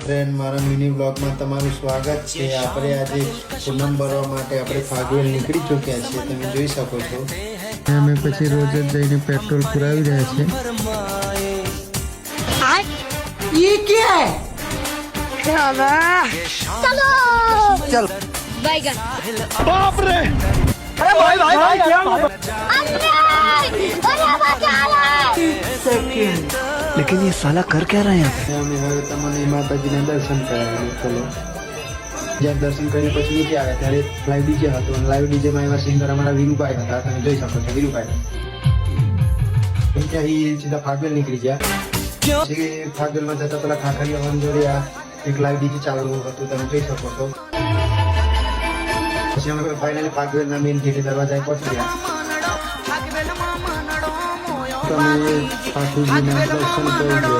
Friend, મારા mini બ્લોગમાં તમારું સ્વાગત છે। આપણે આજે પૂનમ ભરવા માટે આપણે ફાગવેલ નીકળી ચૂક્યા છીએ, તમે જોઈ શકો છો। અમે પછી રોજ જ જઈને પેટ્રોલ પુરાવી રહ્યા છે। ये क्या है? चलो चल बैगन बाप रे अरे भाई भाई भाई क्या लेकिन ये साला कर क्या रहे हैं? અમે હવે તમને માતાજીના દર્શન કરાવીએ। ચલો, જ્યાં દર્શન કરીને પછી નીચે આવ્યા ત્યારે લાઈવ ડીજે હતો અને લાઈવ ડીજેમાં એવા સિંગર અમારા વીરુભાઈ હતા, તમે જોઈ શકો છો વીરુભાઈ। ત્યાંથી સીધા ફાગવેલ નીકળી ગયા। પછી ફાગવેલમાં જતા પેલા ખાખરીયા વંજોરિયા એક લાઈવ ડીજે ચાલુ હતું, તમે જોઈ શકો છો। પછી અમે ફાઇનલી ફાગવેલના મેઇન ગેટે દરવાજાએ પહોંચી ગયા। તમે ઠાકોરજીના દર્શન કરી લો।